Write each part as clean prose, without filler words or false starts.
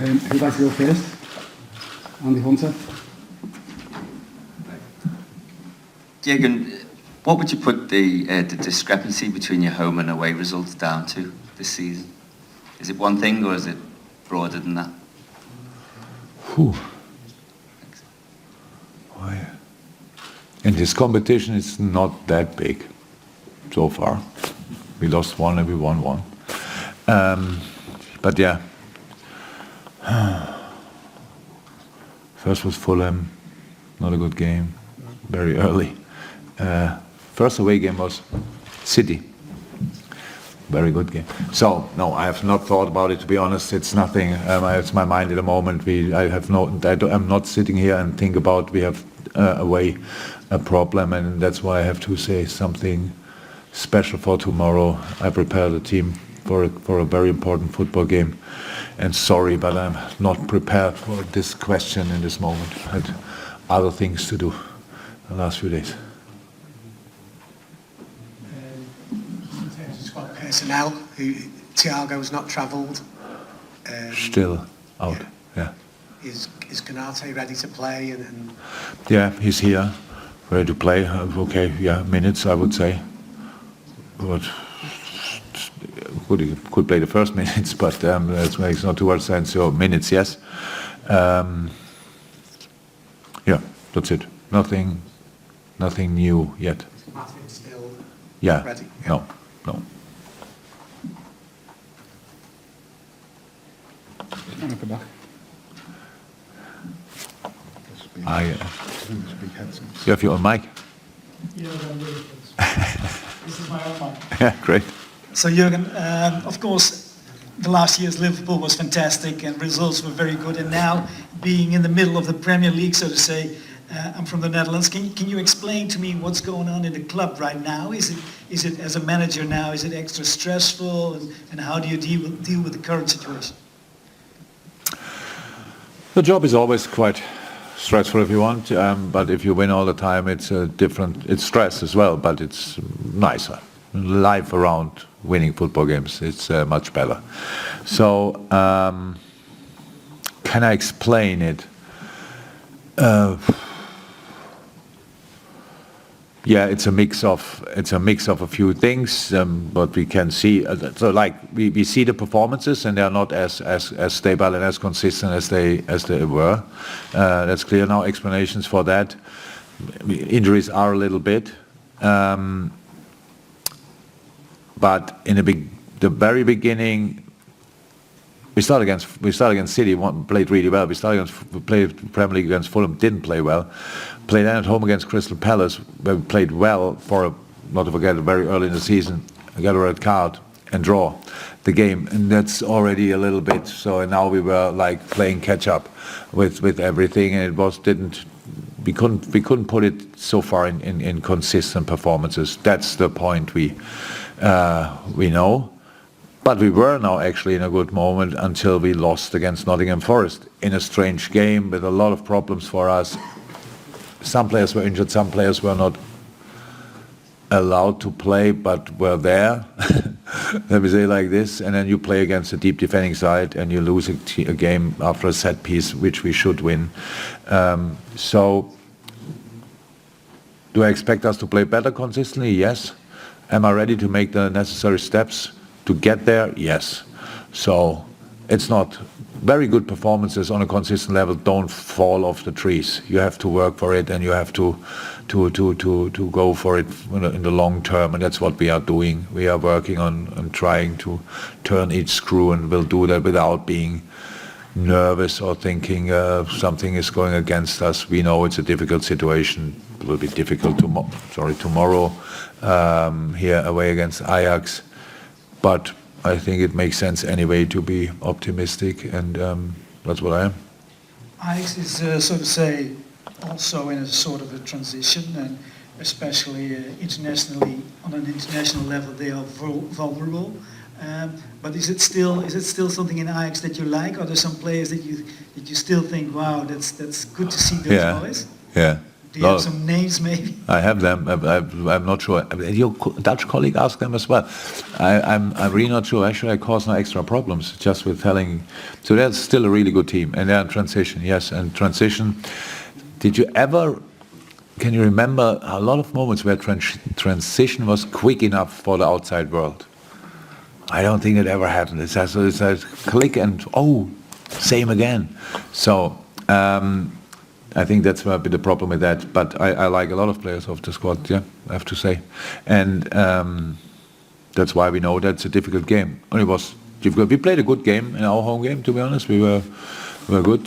Who likes to go first? Andy Hunter. Jürgen, what would you put the discrepancy between your home and away results down to this season? Is it one thing or is it broader than that? Whew. Oh, yeah. And this competition is not that big so far. We lost one and we won one. But yeah. First was Fulham, not a good game, very early. First away game was City, very good game. So no, I have not thought about it, to be honest. It's nothing. It's my mind at the moment. I'm not sitting here and think about we have away a problem, and that's why I have to say something special for tomorrow. I prepare the team for a very important football game. And sorry, but I'm not prepared for this question in this moment. I had other things to do the last few days. In terms of squad personnel, Thiago's not travelled. Still out, yeah. Is Konate ready to play? Yeah, he's here, ready to play. Okay, yeah, minutes I would say. But could play the first minutes, but that makes not too much sense. So minutes, yes. Yeah, that's it. Nothing new yet. Is still yeah. ready? No. At the back. You have your own mic? Yeah, this is my own mic. Yeah, great. So Jürgen, of course, the last year's Liverpool was fantastic and results were very good. And now, being in the middle of the Premier League, so to say, I'm from the Netherlands. Can you explain to me what's going on in the club right now? Is it as a manager now? Is it extra stressful? And how do you deal with the current situation? The job is always quite stressful if you want, but if you win all the time, it's it's stress as well, but it's nicer. Life around winning football games, it's much better. So, can I explain it? Yeah, it's a mix of a few things, but we can see. So, like we see the performances, and they are not as stable and as consistent as they were. That's clear now. Explanations for that. Injuries are a little bit. But in the very beginning, we started against City, played really well. We played Premier League against Fulham, didn't play well. Played at home against Crystal Palace, where we played well not to forget, very early in the season, got a red card and draw the game, and that's already a little bit. So now we were like playing catch up with everything, and we couldn't put it so far in consistent performances. That's the point we know. But we were now actually in a good moment until we lost against Nottingham Forest in a strange game with a lot of problems for us. Some players were injured, some players were not allowed to play but were there. Let me say it like this, and then you play against a deep defending side and you lose a game after a set piece, which we should win. So do I expect us to play better consistently? Yes. Am I ready to make the necessary steps to get there? Yes. So it's not very good performances on a consistent level don't fall off the trees. You have to work for it, and you have to go for it in the long term, and that's what we are doing. We are working on trying to turn each screw, and we'll do that without being nervous or thinking something is going against us. We know it's a difficult situation. It will be difficult tomorrow here away against Ajax, but I think it makes sense anyway to be optimistic, and that's what I am. Ajax is, so to say, also in a sort of a transition, and especially internationally, on an international level, they are vulnerable. But is it still something in Ajax that you like? Are there some players that you still think, wow, that's good to see those boys? Yeah. Do you have some names, maybe? I have them. I'm not sure. Your Dutch colleague asked them as well. I'm really not sure. Actually, I caused no extra problems just with telling. So that's still a really good team, and they're in transition. Yes, and transition. Did you ever? Can you remember a lot of moments where transition was quick enough for the outside world? I don't think it ever happened. It's a click and same again. So I think that's a bit the problem with that. But I like a lot of players of the squad, yeah, I have to say. And that's why we know that's a difficult game. And it was difficult. We played a good game in our home game, to be honest. We were good.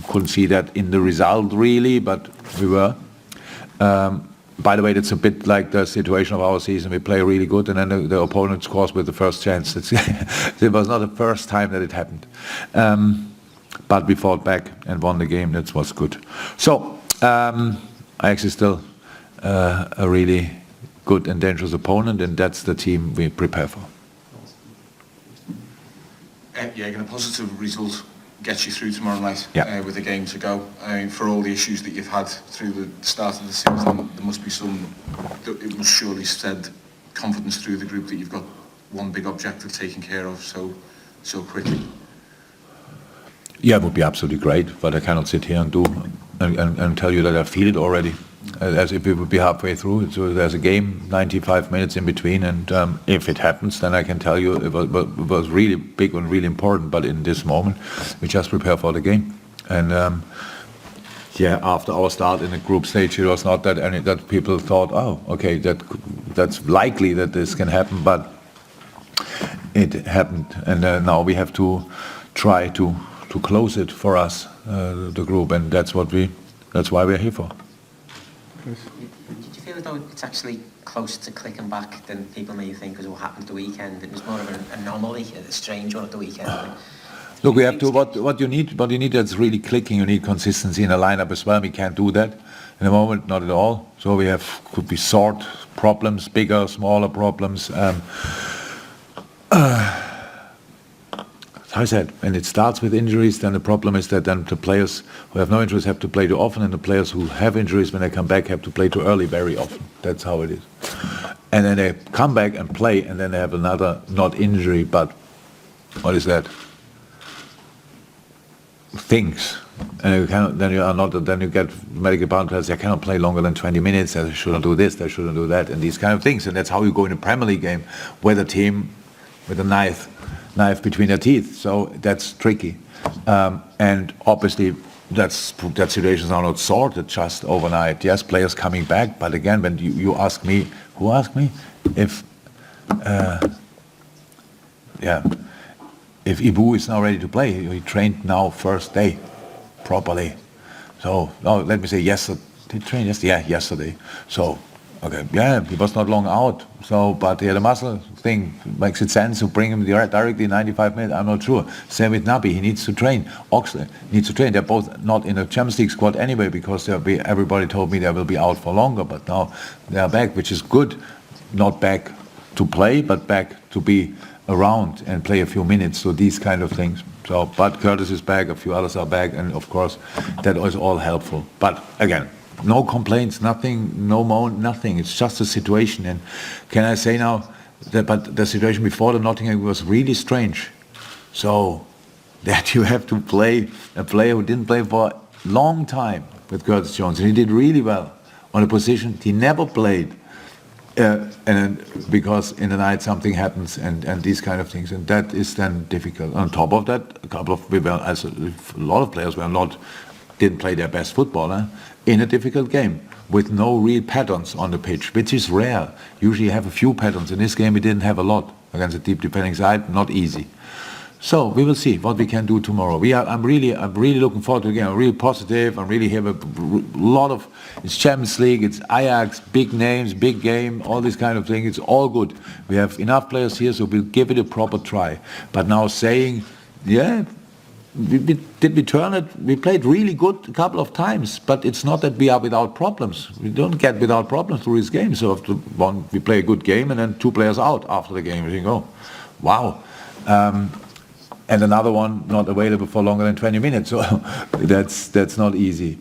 Couldn't see that in the result really, but we were. By the way, that's a bit like the situation of our season. We play really good, and then the opponent scores with the first chance. It was not the first time that it happened. But we fought back and won the game. That was good. So, Ajax is still a really good and dangerous opponent, and that's the team we prepare for. Jürgen, a positive result gets you through tomorrow night with a game to go. For all the issues that you've had through the start of the season, there must be it must surely shed confidence through the group that you've got one big objective taken care of so quickly. Yeah, it would be absolutely great, but I cannot sit here and and tell you that I feel it already, as if we would be halfway through. So there's a game, 95 minutes in between, and if it happens, then I can tell you it was really big and really important. But in this moment, we just prepare for the game. And after our start in the group stage, it was not that people thought, okay, that's likely that this can happen, but it happened, and now we have to try to close it for us, the group, and that's why we're here for. Did you feel as though it's actually closer to clicking back than people may think because of what happened the weekend? It was more of an anomaly, a strange one at the weekend. Look, we have to, what you need that's really clicking, you need consistency in a lineup as well. We can't do that in the moment, not at all. So we could be sort problems, bigger, smaller problems. As I said, when it starts with injuries, then the problem is that then the players who have no injuries have to play too often, and the players who have injuries when they come back have to play too early very often. That's how it is. And then they come back and play, and then they have another, not injury, but what is that? Things. And then you get medical boundaries. They cannot play longer than 20 minutes. They shouldn't do this. They shouldn't do that, and these kind of things. And that's how you go in a Premier League game with a team with a knife between their teeth. So that's tricky. And obviously, that situations are not sorted just overnight. Yes, players coming back, but again, when you ask me, who asked me if Ibu is now ready to play, he trained now first day properly. So let me say yesterday. Did he train yesterday? Yeah, yesterday. So okay, yeah, he was not long out. So, but he had a muscle thing. Makes it sense to bring him directly 95 minutes. I'm not sure. Same with Naby. He needs to train. Oxley needs to train. They're both not in the Champions League squad anyway because everybody told me they will be out for longer. But now they are back, which is good. Not back to play, but back to be around and play a few minutes. So these kind of things. So, but Curtis is back. A few others are back, and of course, that is all helpful. But again, no complaints, nothing, no moan, nothing. It's just a situation. And can I say now that, but the situation before the Nottingham was really strange. So that you have to play a player who didn't play for a long time with Curtis Jones, and he did really well on a position he never played. And because in the night something happens and these kind of things, and that is then difficult. On top of that, a lot of players didn't play their best football in a difficult game with no real patterns on the pitch, which is rare. Usually you have a few patterns. In this game we didn't have a lot against a deep defending side. Not easy. So we will see what we can do tomorrow. I'm really looking forward to the game. I'm really positive. I'm really have a lot of. It's Champions League. It's Ajax. Big names, big game. All these kind of things. It's all good. We have enough players here, so we'll give it a proper try. But now saying, did we turn it? We played really good a couple of times, but it's not that we are without problems. We don't get without problems through this game. So we play a good game and then two players out after the game. You think, oh, wow. And another one not available for longer than 20 minutes. So that's not easy.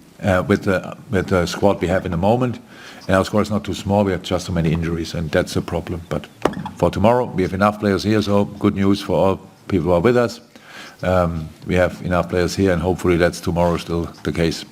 with the squad we have in the moment. And our squad is not too small, we have just so many injuries, and that's a problem. But for tomorrow, we have enough players here, so good news for all people who are with us. We have enough players here, and hopefully that's tomorrow still the case.